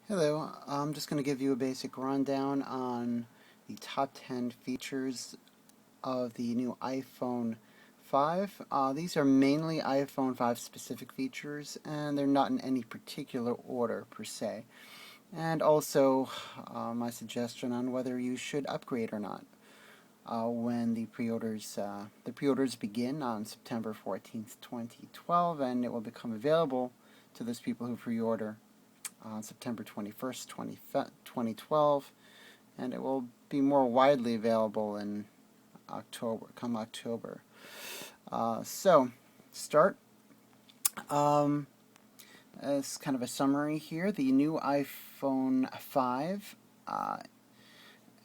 Hello, I'm just going to give you a basic rundown on the top 10 features of the new iPhone 5. These are mainly iPhone 5 specific features, and they're not in any particular order per se. And also my suggestion on whether you should upgrade or not when the pre-orders begin on September 14th, 2012, and it will become available to those people who pre-order on September 21st, 2012, and it will be more widely available in come October. So, start. As kind of a summary here, the new iPhone 5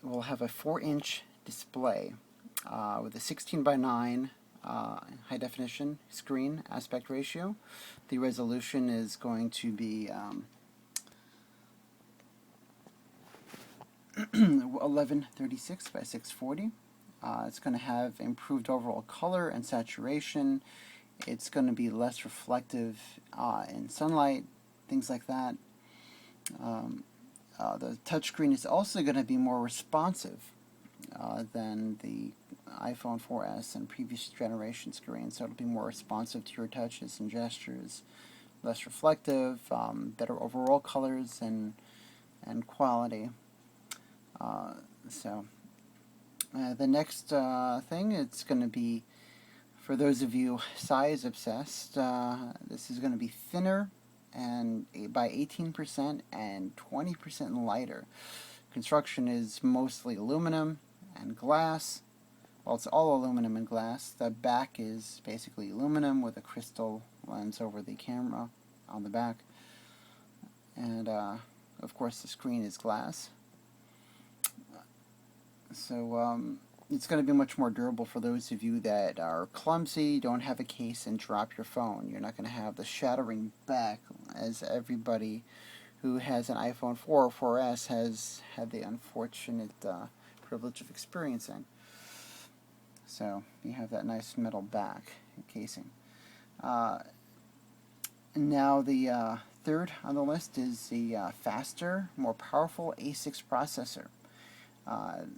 will have a 4-inch display with a 16 by 9 high definition screen aspect ratio. The resolution is going to be 1136 by 640. It's going to have improved overall color and saturation. It's going to be less reflective in sunlight, things like that. The touchscreen is also going to be more responsive than the iPhone 4S and previous generation screens, so it'll be more responsive to your touches and gestures, less reflective, better overall colors and quality. The next thing, it's going to be, for those of you size obsessed, this is going to be thinner and by 18% and 20% lighter. Construction is mostly aluminum and glass. Well, it's all aluminum and glass. The back is basically aluminum with a crystal lens over the camera on the back. And, of course, the screen is glass. So it's going to be much more durable for those of you that are clumsy, don't have a case, and drop your phone. You're not going to have the shattering back as everybody who has an iPhone 4 or 4S has had the unfortunate privilege of experiencing. So you have that nice metal back casing. Now the third on the list is the faster, more powerful A6 processor.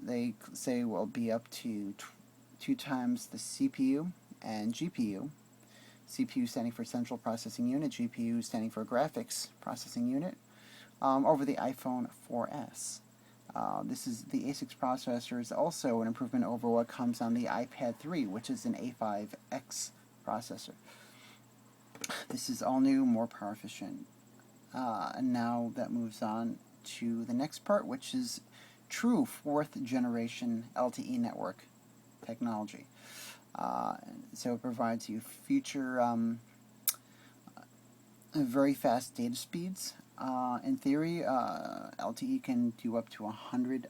They say will be up to 2 times the CPU and GPU. CPU standing for Central Processing Unit, GPU standing for Graphics Processing Unit, over the iPhone 4S. This is the A6 processor is also an improvement over what comes on the iPad 3, which is an A5X processor. This is all new, more power efficient. And now that moves on to the next part, which is true 4th generation LTE network technology. So it provides you future very fast data speeds. In theory, LTE can do up to 100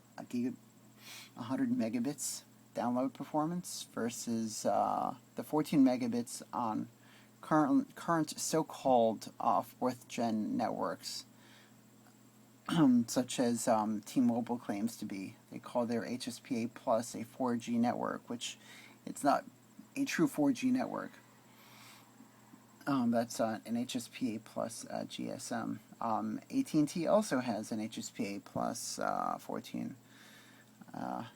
megabits download performance versus the 14 megabits on current so-called 4th gen networks. Such as T-Mobile claims to be. They call their HSPA Plus a 4G network, which it's not a true 4G network. That's an HSPA Plus GSM. AT&T also has an HSPA Plus 14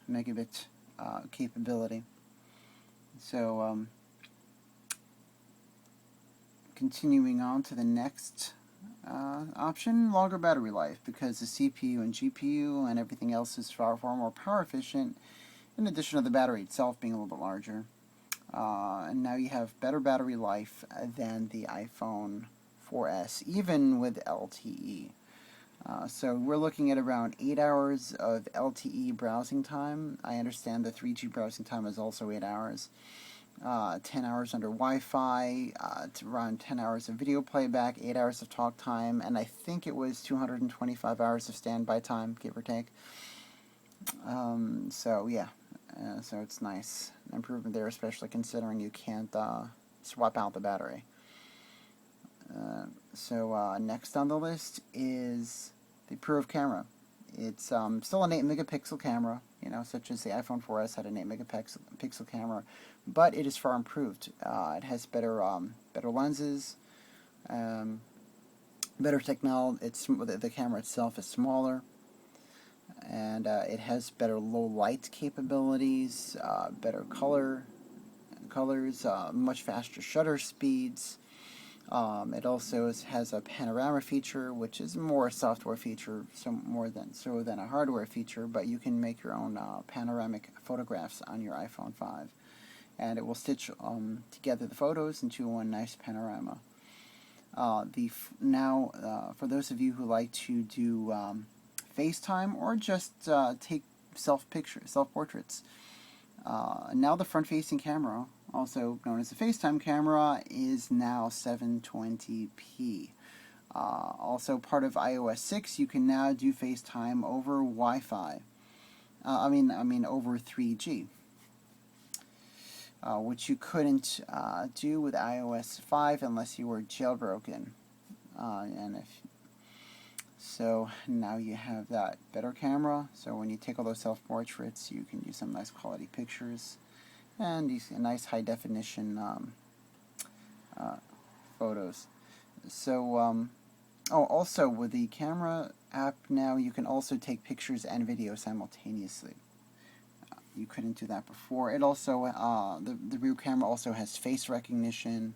megabit capability. So continuing on to the next option, longer battery life, because the CPU and GPU and everything else is far more power efficient, in addition to the battery itself being a little bit larger. And now you have better battery life than the iPhone 4S, even with LTE. So we're looking at around 8 hours of LTE browsing time. I understand the 3G browsing time is also 8 hours. 10 hours under Wi-Fi, around 10 hours of video playback, 8 hours of talk time, and I think it was 225 hours of standby time, give or take. So it's nice. An improvement there, especially considering you can't swap out the battery. Next on the list is the improved camera. It's still an 8 megapixel camera, such as the iPhone 4S had an 8 megapixel camera, but it is far improved. It has better lenses, better technology. The camera itself is smaller, and it has better low light capabilities, better colors, much faster shutter speeds. It also has a panorama feature, which is more a software feature, than a hardware feature. But you can make your own panoramic photographs on your iPhone 5, and it will stitch together the photos into one nice panorama. For those of you who like to do FaceTime or just take self-portraits, now the front-facing camera, also known as the FaceTime camera, is now 720p. Also part of iOS 6, you can now do FaceTime over Wi-Fi. Over 3G, which you couldn't do with iOS 5 unless you were jailbroken. So now you have that better camera. So when you take all those self-portraits, you can do some nice quality pictures and these nice high-definition photos. So, also with the camera app now, you can also take pictures and video simultaneously. You couldn't do that before. It also, the rear camera also has face recognition,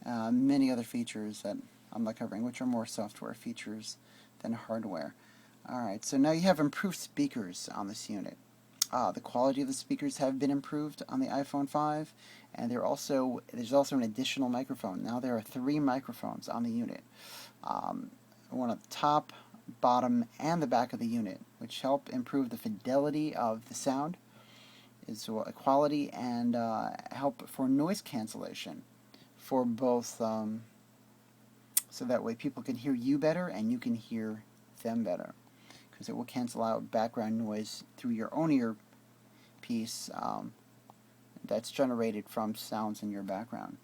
many other features that I'm not covering, which are more software features than hardware. Alright, so now you have improved speakers on this unit. The quality of the speakers have been improved on the iPhone 5, and there's also an additional microphone. Now there are 3 microphones on the unit. One at the top, bottom, and the back of the unit, which help improve the fidelity of the sound, quality, and help for noise cancellation for both, so that way people can hear you better and you can hear them better, because it will cancel out background noise through your own earpiece that's generated from sounds in your background.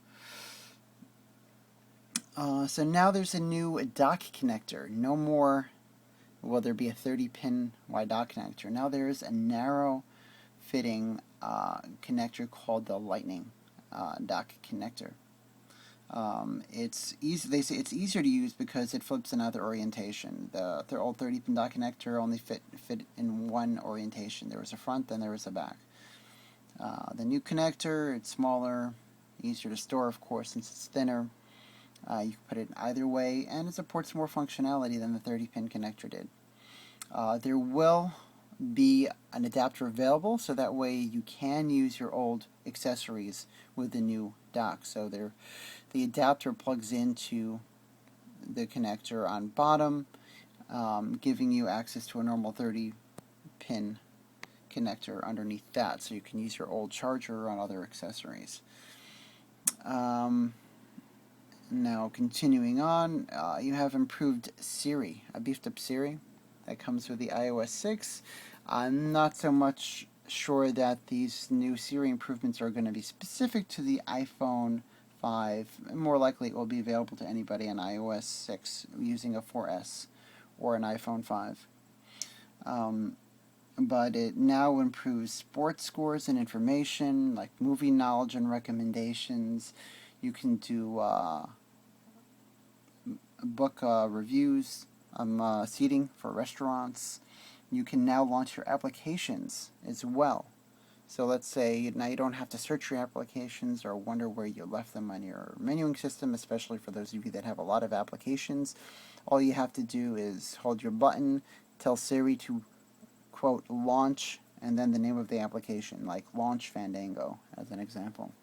So now there's a new dock connector. No more will there be a 30-pin wide dock connector. Now there's a narrow fitting connector called the Lightning dock connector. It's easy. They say it's easier to use because it flips another orientation. The old 30-pin dock connector only fit in one orientation. There was a front, then there was a back. The new connector, it's smaller, easier to store, of course, since it's thinner. You can put it either way, and it supports more functionality than the 30-pin connector did. There will be an adapter available, so that way you can use your old accessories with the new dock. So the adapter plugs into the connector on bottom, giving you access to a normal 30-pin connector underneath that, so you can use your old charger on other accessories. Now continuing on, you have improved Siri, a beefed up Siri that comes with the iOS 6. I'm not so much sure that these new Siri improvements are going to be specific to the iPhone 5. More likely it will be available to anybody on iOS 6 using a 4S or an iPhone 5. But it now improves sports scores and information, like movie knowledge and recommendations. You can do book reviews, seating for restaurants. You can now launch your applications as well. So let's say now you don't have to search your applications or wonder where you left them on your menuing system, especially for those of you that have a lot of applications. All you have to do is hold your button, tell Siri to, quote, launch, and then the name of the application, like Launch Fandango, as an example.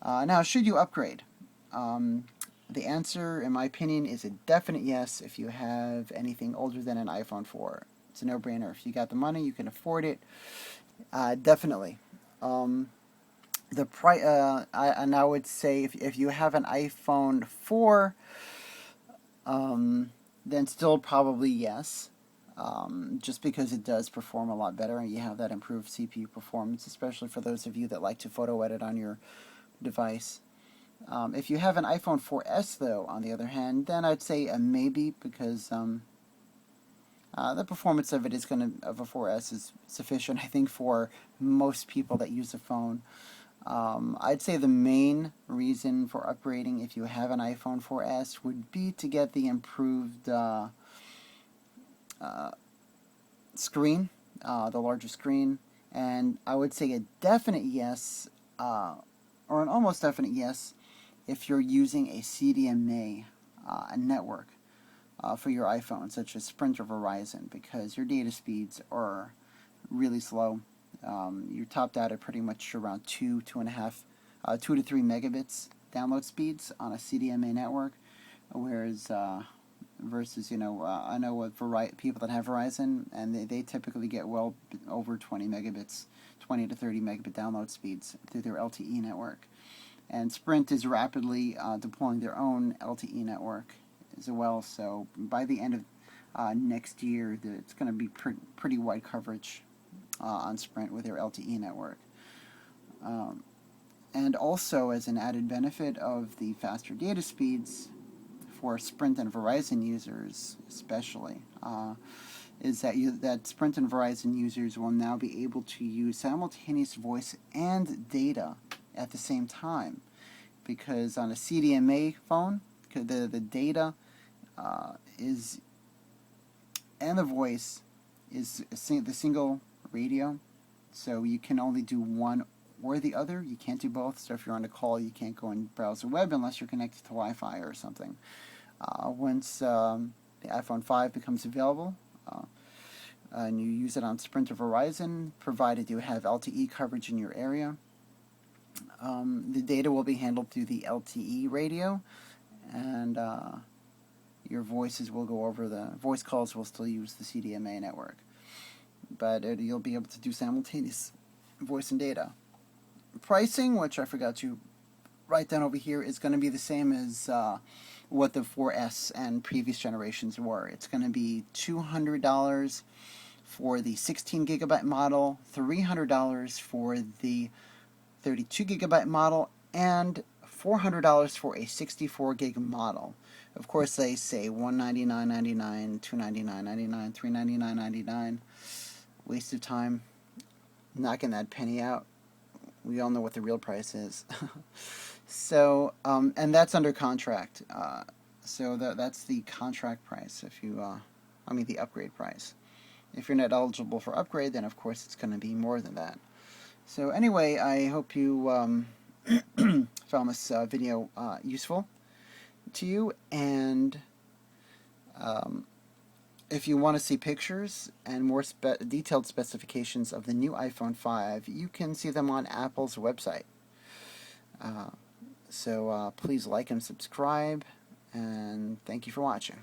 Now, should you upgrade? The answer, in my opinion, is a definite yes if you have anything older than an iPhone 4. It's a no-brainer. If you got the money, you can afford it. Definitely. And I would say if you have an iPhone 4, then still probably yes. Just because it does perform a lot better and you have that improved CPU performance, especially for those of you that like to photo edit on your device. If you have an iPhone 4S, though, on the other hand, then I'd say a maybe, because the performance of a 4S is sufficient, I think, for most people that use the phone. I'd say the main reason for upgrading if you have an iPhone 4S would be to get the improved screen, the larger screen, and I would say a definite yes, or an almost definite yes, if you're using a CDMA network for your iPhone, such as Sprint or Verizon, because your data speeds are really slow. You're topped out at pretty much around 2 to 3 megabits download speeds on a CDMA network, whereas versus, I know what people that have Verizon, and they typically get well over 20 megabits, 20 to 30 megabit download speeds through their LTE network. And Sprint is rapidly deploying their own LTE network as well, so by the end of next year, it's going to be pretty wide coverage on Sprint with their LTE network. And also, as an added benefit of the faster data speeds for Sprint and Verizon users especially, is that Sprint and Verizon users will now be able to use simultaneous voice and data at the same time, because on a CDMA phone, the data is and the voice is the single radio, so you can only do one or the other. You can't do both. So if you're on a call, you can't go and browse the web unless you're connected to Wi-Fi or something. Once the iPhone 5 becomes available, and you use it on Sprint or Verizon, provided you have LTE coverage in your area, the data will be handled through the LTE radio, and your voice calls will still use the CDMA network, but you'll be able to do simultaneous voice and data. Pricing, which I forgot to write down over here, is going to be the same as what the 4S and previous generations were. It's going to be $200 for the 16 gigabyte model, $300 for the 32 gigabyte model, and $400 for a 64 gig model. Of course, they say $199.99, $299.99, $399.99. Waste of time. Not getting that penny out. We all know what the real price is. So, and that's under contract. So that's the contract price. If you, the upgrade price. If you're not eligible for upgrade, then of course it's going to be more than that. So anyway, I hope you found this video useful to you, and if you want to see pictures and more detailed specifications of the new iPhone 5, you can see them on Apple's website. So please like and subscribe, and thank you for watching.